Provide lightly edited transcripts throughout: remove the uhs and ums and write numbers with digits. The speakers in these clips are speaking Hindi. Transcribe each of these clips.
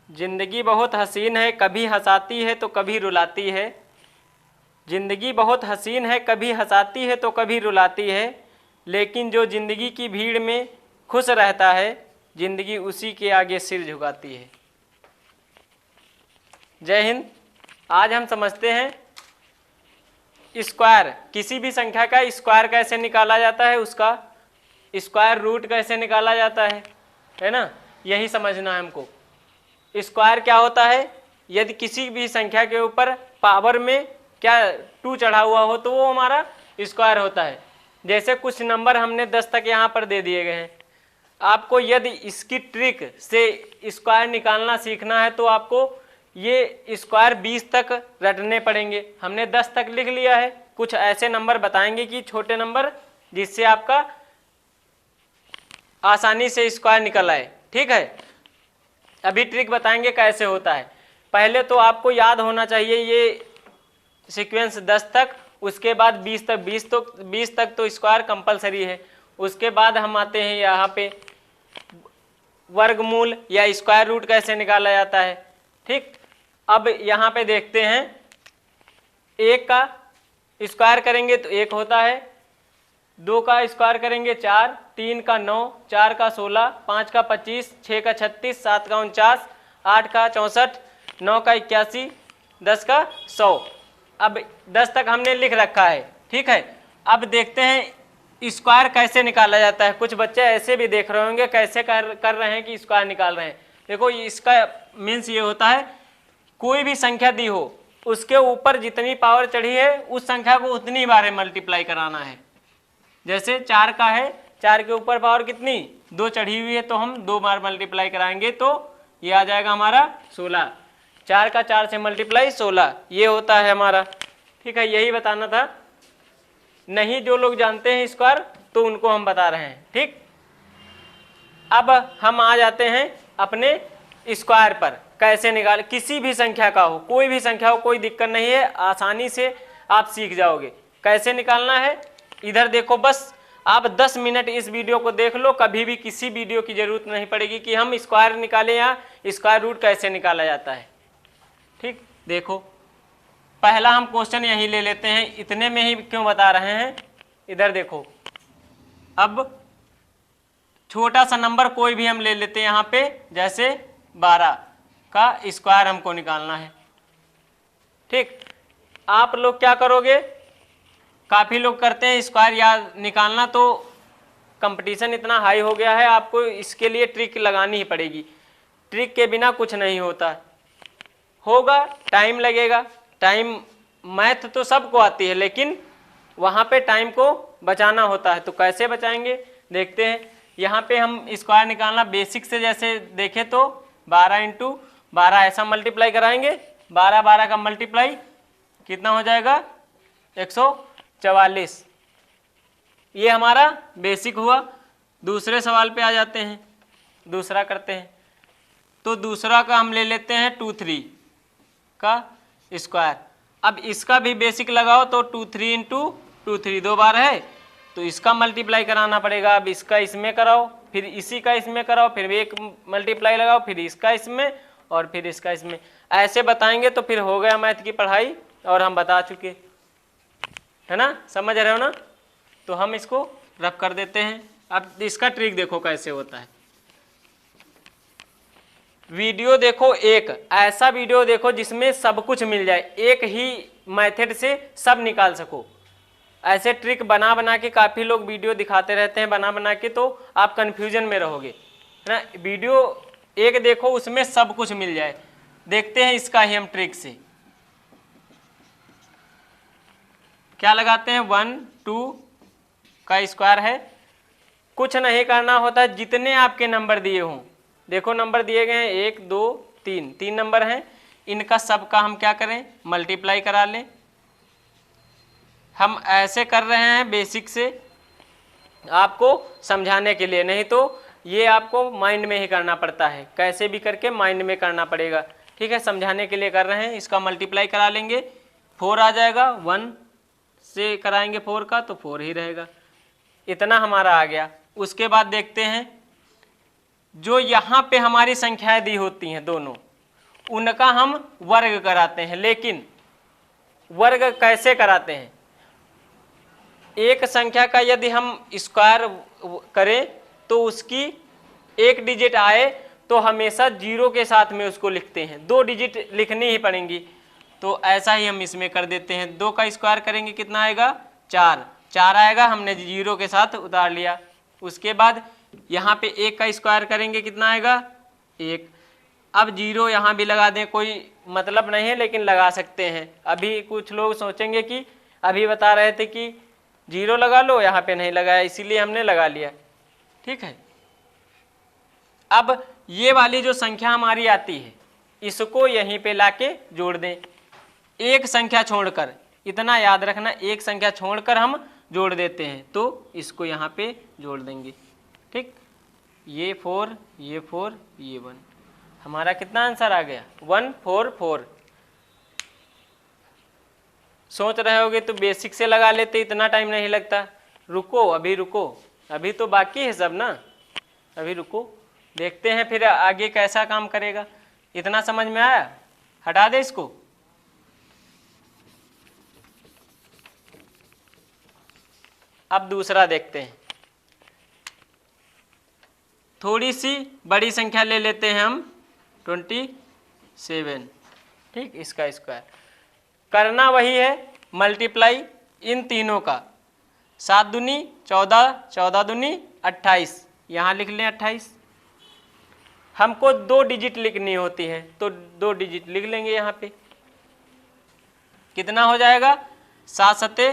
जिंदगी बहुत हसीन है, कभी हंसाती है तो कभी रुलाती है। जिंदगी बहुत हसीन है, कभी हंसाती है तो कभी रुलाती है, लेकिन जो जिंदगी की भीड़ में खुश रहता है, जिंदगी उसी के आगे सिर झुकाती है। जय हिंद। आज हम समझते हैं स्क्वायर, किसी भी संख्या का स्क्वायर कैसे निकाला जाता है, उसका स्क्वायर रूट कैसे निकाला जाता है ना, यही समझना है हमको। स्क्वायर क्या होता है, यदि किसी भी संख्या के ऊपर पावर में क्या 2 चढ़ा हुआ हो तो वो हमारा स्क्वायर होता है। जैसे कुछ नंबर हमने 10 तक यहाँ पर दे दिए गए हैं, आपको यदि इसकी ट्रिक से स्क्वायर निकालना सीखना है तो आपको ये स्क्वायर 20 तक रटने पड़ेंगे। हमने 10 तक लिख लिया है, कुछ ऐसे नंबर बताएंगे कि छोटे नंबर जिससे आपका आसानी से स्क्वायर निकल आए। ठीक है, अभी ट्रिक बताएंगे कैसे होता है। पहले तो आपको याद होना चाहिए ये सीक्वेंस 10 तक, उसके बाद 20 तक। 20 तक तो स्क्वायर कंपलसरी है। उसके बाद हम आते हैं यहाँ पे वर्गमूल या स्क्वायर रूट कैसे निकाला जाता है। ठीक, अब यहाँ पे देखते हैं 1 का स्क्वायर करेंगे तो 1 होता है, 2 का स्क्वायर करेंगे 4, 3 का 9, 4 का 16, 5 का 25, 6 का 36, 7 का 49, 8 का 64, 9 का 81, 10 का 100। अब 10 तक हमने लिख रखा है। ठीक है, अब देखते हैं स्क्वायर कैसे निकाला जाता है। कुछ बच्चे ऐसे भी देख रहे होंगे कैसे कर रहे हैं कि स्क्वायर निकाल रहे हैं। देखो इसका मीन्स ये होता है, कोई भी संख्या दी हो उसके ऊपर जितनी पावर चढ़ी है उस संख्या को उतनी बार मल्टीप्लाई कराना है। जैसे 4 का है, 4 के ऊपर पावर कितनी 2 चढ़ी हुई है तो हम 2 बार मल्टीप्लाई कराएंगे तो ये आ जाएगा हमारा 16। 4 का 4 से मल्टीप्लाई 16, ये होता है हमारा। ठीक है, यही बताना था। नहीं जो लोग जानते हैं स्क्वायर तो उनको हम बता रहे हैं। ठीक, अब हम आ जाते हैं अपने स्क्वायर पर। कैसे निकाल, किसी भी संख्या का हो, कोई भी संख्या हो, कोई दिक्कत नहीं है, आसानी से आप सीख जाओगे कैसे निकालना है। इधर देखो, बस आप 10 मिनट इस वीडियो को देख लो, कभी भी किसी वीडियो की जरूरत नहीं पड़ेगी कि हम स्क्वायर निकालें या स्क्वायर रूट कैसे निकाला जाता है। ठीक, देखो पहला हम क्वेश्चन यही ले लेते हैं, इतने में ही क्यों बता रहे हैं। इधर देखो, अब छोटा सा नंबर कोई भी हम ले लेते हैं यहाँ पे, जैसे 12 का स्क्वायर हमको निकालना है। ठीक, आप लोग क्या करोगे, काफ़ी लोग करते हैं स्क्वायर याद निकालना, तो कंपटीशन इतना हाई हो गया है, आपको इसके लिए ट्रिक लगानी ही पड़ेगी। ट्रिक के बिना कुछ नहीं होता, होगा टाइम लगेगा। टाइम मैथ तो सबको आती है, लेकिन वहाँ पे टाइम को बचाना होता है। तो कैसे बचाएंगे देखते हैं। यहाँ पे हम स्क्वायर निकालना बेसिक से जैसे देखें तो 12 × 12 ऐसा मल्टीप्लाई कराएंगे। 12 का मल्टीप्लाई कितना हो जाएगा 144। ये हमारा बेसिक हुआ। दूसरे सवाल पे आ जाते हैं, दूसरा करते हैं। तो दूसरा का हम ले लेते हैं 23 का स्क्वायर। अब इसका भी बेसिक लगाओ तो 23 × 23 2 बार है, तो इसका मल्टीप्लाई कराना पड़ेगा। अब इसका इसमें कराओ, फिर इसी का इसमें कराओ, फिर एक मल्टीप्लाई लगाओ, फिर इसका इसमें और फिर इसका इसमें। ऐसे बताएंगे तो फिर हो गया मैथ की पढ़ाई, और हम बता चुके है ना, समझ रहे हो ना। तो हम इसको रख कर देते हैं। अब इसका ट्रिक देखो कैसे होता है। वीडियो देखो, एक ऐसा वीडियो देखो जिसमें सब कुछ मिल जाए, एक ही मेथड से सब निकाल सको। ऐसे ट्रिक बना बना के काफ़ी लोग वीडियो दिखाते रहते हैं बना बना के, तो आप कंफ्यूजन में रहोगे है ना। वीडियो एक देखो उसमें सब कुछ मिल जाए। देखते हैं इसका ही हम ट्रिक से क्या लगाते हैं। 1 2 का स्क्वायर है, कुछ नहीं करना होता, जितने आपके नंबर दिए हों। देखो नंबर दिए गए हैं 1 2 3, 3 नंबर हैं, इनका सबका हम क्या करें मल्टीप्लाई करा लें। हम ऐसे कर रहे हैं बेसिक से आपको समझाने के लिए, नहीं तो ये आपको माइंड में ही करना पड़ता है, कैसे भी करके माइंड में करना पड़ेगा। ठीक है, समझाने के लिए कर रहे हैं। इसका मल्टीप्लाई करा लेंगे, 4 आ जाएगा। 1 से कराएंगे 4 का तो 4 ही रहेगा। इतना हमारा आ गया। उसके बाद देखते हैं जो यहाँ पे हमारी संख्याएं दी होती हैं दोनों, उनका हम वर्ग कराते हैं। लेकिन वर्ग कैसे कराते हैं? एक संख्या का यदि हम स्क्वायर करें तो उसकी एक डिजिट आए तो हमेशा जीरो के साथ में उसको लिखते हैं, 2 डिजिट लिखनी ही पड़ेंगी। तो ऐसा ही हम इसमें कर देते हैं। 2 का स्क्वायर करेंगे कितना आएगा? 4। 4 आएगा, हमने जीरो के साथ उतार लिया। उसके बाद यहाँ पे 1 का स्क्वायर करेंगे कितना आएगा? 1। अब जीरो यहाँ भी लगा दें, कोई मतलब नहीं है लेकिन लगा सकते हैं। अभी कुछ लोग सोचेंगे कि अभी बता रहे थे कि जीरो लगा लो, यहाँ पे नहीं लगाया इसीलिए हमने लगा लिया। ठीक है, अब ये वाली जो संख्या हमारी आती है इसको यहीं पे लाके जोड़ दें। एक संख्या छोड़कर, इतना याद रखना, एक संख्या छोड़कर हम जोड़ देते हैं तो इसको यहाँ पे जोड़ देंगे। ठीक, ये 4, ये 4, ये 1, हमारा कितना आंसर आ गया? 144। सोच रहे होगे तो बेसिक से लगा लेते, इतना टाइम नहीं लगता। रुको, अभी रुको, अभी तो बाकी है सब ना, अभी रुको, देखते हैं फिर आगे कैसा काम करेगा। इतना समझ में आया? हटा दे इसको। अब दूसरा देखते हैं, थोड़ी सी बड़ी संख्या ले लेते हैं हम, 27। ठीक, इसका स्क्वायर करना वही है, मल्टीप्लाई इन तीनों का। 7 दूनी 14, 14 दूनी 28, यहाँ लिख लें 28। हमको 2 डिजिट लिखनी होती है तो 2 डिजिट लिख लेंगे यहाँ पे। कितना हो जाएगा? 7 सत्ते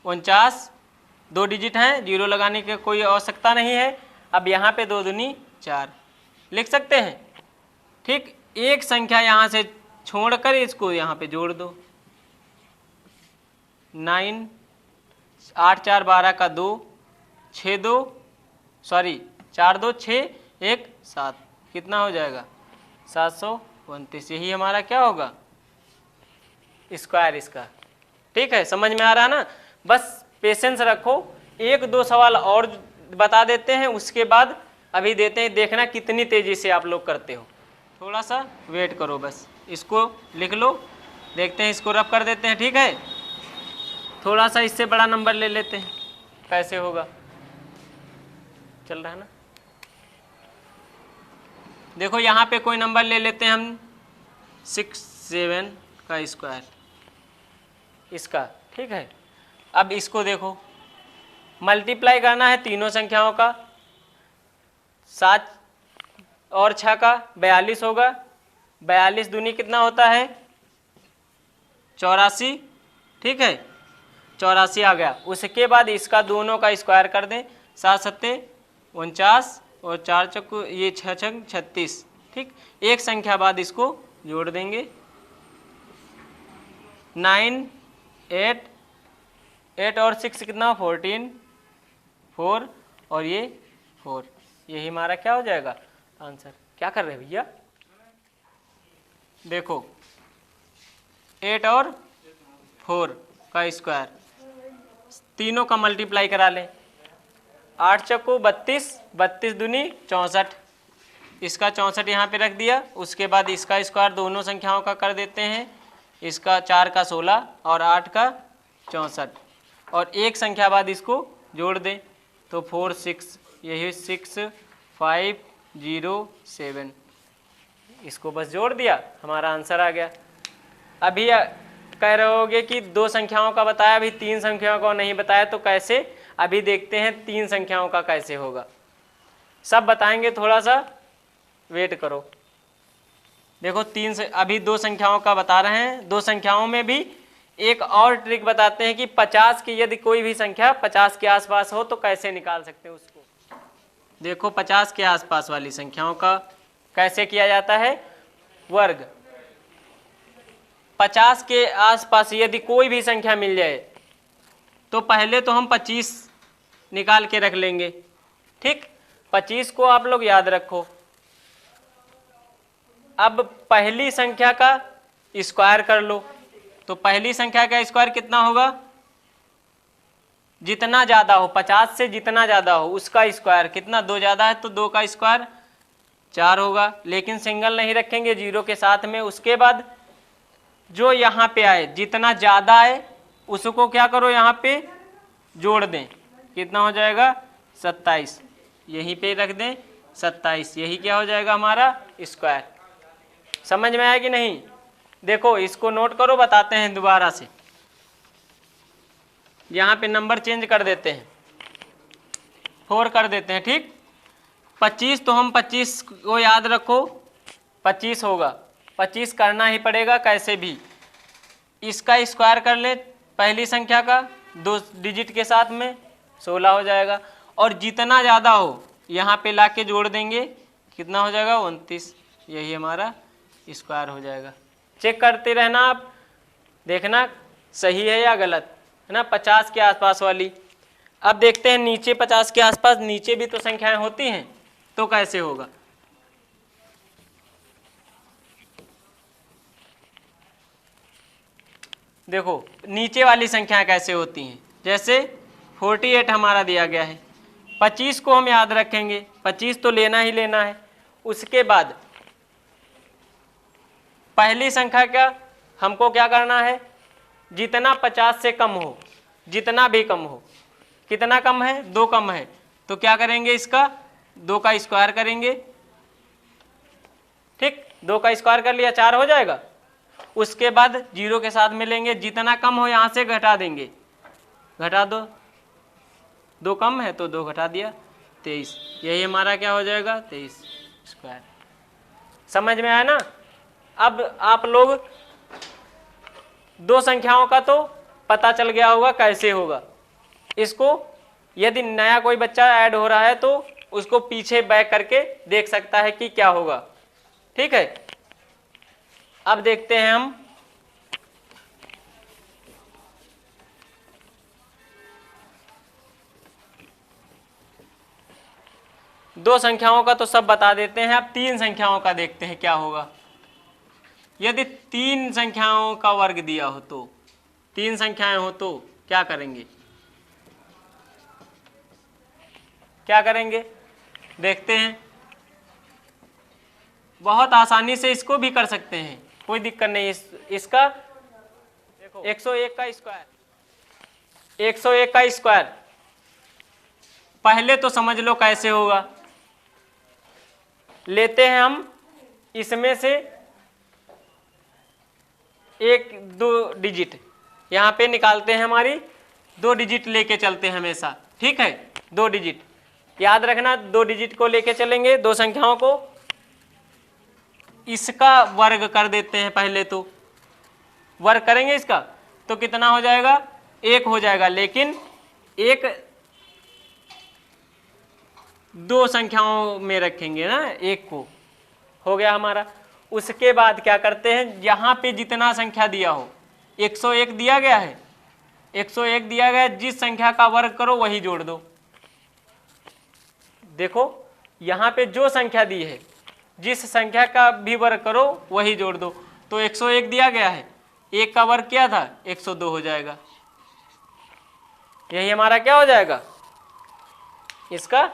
49, 2 डिजिट हैं, जीरो लगाने की कोई आवश्यकता नहीं है। अब यहाँ पे 2 दूनी 4 लिख सकते हैं। ठीक, एक संख्या यहाँ से छोड़कर इसको यहाँ पे जोड़ दो। 9, 8 4 12 का 2, 4 2 6 1 7, कितना हो जाएगा? 729। यही हमारा क्या होगा? स्क्वायर इसका। ठीक है, समझ में आ रहा ना? बस पेशेंस रखो, 1-2 सवाल और बता देते हैं, उसके बाद अभी देते हैं, देखना कितनी तेजी से आप लोग करते हो। थोड़ा सा वेट करो, बस इसको लिख लो, देखते हैं, इसको रफ कर देते हैं। ठीक है, थोड़ा सा इससे बड़ा नंबर ले लेते हैं, कैसे होगा? चल रहा है ना? देखो यहाँ पे कोई नंबर ले लेते हैं हम, 67 का स्क्वायर इसका। ठीक है, अब इसको देखो, मल्टीप्लाई करना है तीनों संख्याओं का। 7 और 6 का 42 होगा। 42 दूनी कितना होता है? 84। ठीक है, 84 आ गया। उसके बाद इसका दोनों का स्क्वायर कर दें। 7 सत्ते 49 और 4 चक्कू ये 6 छक 36। ठीक, एक संख्या बाद इसको जोड़ देंगे। 9 8 और 6 कितना? 14, 4 और ये 4, यही हमारा क्या हो जाएगा? आंसर। क्या कर रहे हैं भैया? देखो 8 और 4 का स्क्वायर, तीनों का मल्टीप्लाई करा लें। 8 चक्कू 32, 32 दूनी 64, इसका 64 यहाँ पे रख दिया। उसके बाद इसका स्क्वायर दोनों संख्याओं का कर देते हैं। इसका 4 का 16 और 8 का 64, और एक संख्या बाद इसको जोड़ दें तो 4 6, यही 6 5 0 7, इसको बस जोड़ दिया, हमारा आंसर आ गया। अभी कह रहे होगे कि 2 संख्याओं का बताया, अभी 3 संख्याओं का नहीं बताया, तो कैसे? अभी देखते हैं 3 संख्याओं का कैसे होगा, सब बताएंगे, थोड़ा सा वेट करो। देखो 3 से अभी 2 संख्याओं का बता रहे हैं। 2 संख्याओं में भी एक और ट्रिक बताते हैं कि 50 की यदि कोई भी संख्या 50 के आसपास हो तो कैसे निकाल सकते हैं उसको। देखो 50 के आसपास वाली संख्याओं का कैसे किया जाता है? वर्ग। 50 के आसपास यदि कोई भी संख्या मिल जाए तो पहले तो हम 25 निकाल के रख लेंगे। ठीक, 25 को आप लोग याद रखो। अब पहली संख्या का स्क्वायर कर लो, तो पहली संख्या का स्क्वायर कितना होगा? जितना ज्यादा हो, 50 से जितना ज्यादा हो उसका स्क्वायर। कितना? 2 ज्यादा है तो 2 का स्क्वायर, 4 होगा, लेकिन सिंगल नहीं रखेंगे 0 के साथ में। उसके बाद जो यहाँ पे आए, जितना ज़्यादा आए उसको क्या करो, यहाँ पे जोड़ दें। कितना हो जाएगा, 27। यहीं पे रख दें 27, यही क्या हो जाएगा हमारा स्क्वायर। समझ में आया कि नहीं? देखो इसको नोट करो, बताते हैं दोबारा से। यहाँ पे नंबर चेंज कर देते हैं, 4 कर देते हैं, ठीक। 25 तो हम 25 को याद रखो, 25 होगा, 25 करना ही पड़ेगा कैसे भी। इसका स्क्वायर कर ले पहली संख्या का 2 डिजिट के साथ में, 16 हो जाएगा। और जितना ज़्यादा हो यहाँ पे लाके जोड़ देंगे, कितना हो जाएगा, 29। यही हमारा स्क्वायर हो जाएगा। चेक करते रहना आप, देखना सही है या गलत है ना, 50 के आसपास वाली। अब देखते हैं नीचे 50 के आसपास, नीचे भी तो संख्याएं होती हैं, तो कैसे होगा। देखो नीचे वाली संख्याएं कैसे होती हैं, जैसे 48 हमारा दिया गया है, 25 को हम याद रखेंगे, 25 तो लेना ही लेना है। उसके बाद पहली संख्या का हमको क्या करना है, जितना 50 से कम हो, जितना भी कम हो, कितना कम है, 2 कम है, तो क्या करेंगे, इसका 2 का स्क्वायर करेंगे, ठीक। 2 का स्क्वायर कर लिया, 4 हो जाएगा। उसके बाद 0 के साथ मिलेंगे, जितना कम हो यहाँ से घटा देंगे, घटा दो, 2 कम है तो 2 घटा दिया, 23। यही हमारा क्या हो जाएगा, 23 स्क्वायर। समझ में आया ना? अब आप लोग 2 संख्याओं का तो पता चल गया होगा कैसे होगा। इसको यदि नया कोई बच्चा ऐड हो रहा है तो उसको पीछे बैक करके देख सकता है कि क्या होगा, ठीक है। अब देखते हैं हम दो संख्याओं का तो सब बता देते हैं, अब 3 संख्याओं का देखते हैं क्या होगा। यदि 3 संख्याओं का वर्ग दिया हो तो, 3 संख्याएं हो तो क्या करेंगे, क्या करेंगे देखते हैं। बहुत आसानी से इसको भी कर सकते हैं, कोई दिक्कत नहीं। इसका देखो 101 का स्क्वायर, 101 का स्क्वायर पहले तो समझ लो कैसे होगा। लेते हैं हम इसमें से 1-2 डिजिट यहाँ पे निकालते हैं, हमारी 2 डिजिट लेके चलते हैं हमेशा, ठीक है। 2 डिजिट याद रखना, 2 डिजिट को लेके चलेंगे, 2 संख्याओं को। इसका वर्ग कर देते हैं, पहले तो वर्ग करेंगे इसका तो कितना हो जाएगा, 1 हो जाएगा। लेकिन 1 2 संख्याओं में रखेंगे ना, 1 को हो गया हमारा। उसके बाद क्या करते हैं, यहाँ पे जितना संख्या दिया हो, 101 दिया गया है, 101 दिया गया है, जिस संख्या का वर्ग करो वही जोड़ दो। देखो यहाँ पे जो संख्या दी है, जिस संख्या का भी वर्ग करो वही जोड़ दो। तो 101 दिया गया है, 1 का वर्ग क्या था, 102 हो जाएगा। यही हमारा क्या हो जाएगा, इसका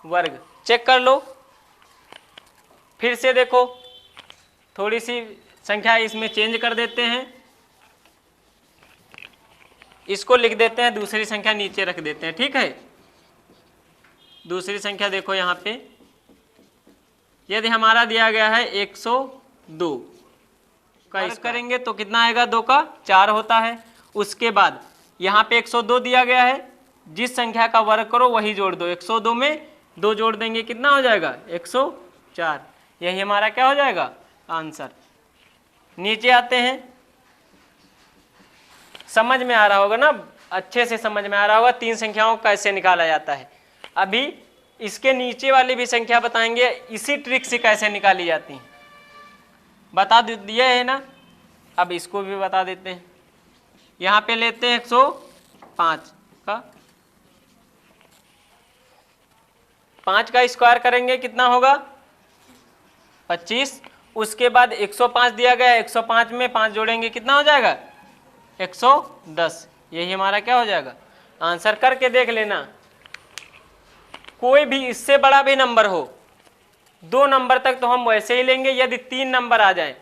वर्ग। चेक कर लो, फिर से देखो, थोड़ी सी संख्या इसमें चेंज कर देते हैं, इसको लिख देते हैं, दूसरी संख्या नीचे रख देते हैं, ठीक है। दूसरी संख्या देखो यहाँ पे, यदि हमारा दिया गया है 102 का वर्ग करेंगे तो कितना आएगा, 2 का 4 होता है। उसके बाद यहाँ पे 102 दिया गया है, जिस संख्या का वर्ग करो वही जोड़ दो। 102 में 2 जोड़ देंगे, कितना हो जाएगा, 104। यही हमारा क्या हो जाएगा, आंसर। नीचे आते हैं, समझ में आ रहा होगा ना, अच्छे से समझ में आ रहा होगा 3 संख्याओं को कैसे निकाला जाता है। अभी इसके नीचे वाली भी संख्या बताएंगे, इसी ट्रिक से कैसे निकाली जाती है, बता दिए है ना। अब इसको भी बता देते हैं। यहाँ पे लेते हैं 105 का, 5 का स्क्वायर करेंगे, कितना होगा, 25। उसके बाद 105 दिया गया है, 105 में 5 जोड़ेंगे, कितना हो जाएगा, 110। यही हमारा क्या हो जाएगा, आंसर। करके देख लेना, कोई भी इससे बड़ा भी नंबर हो 2 नंबर तक तो हम वैसे ही लेंगे, यदि 3 नंबर आ जाएं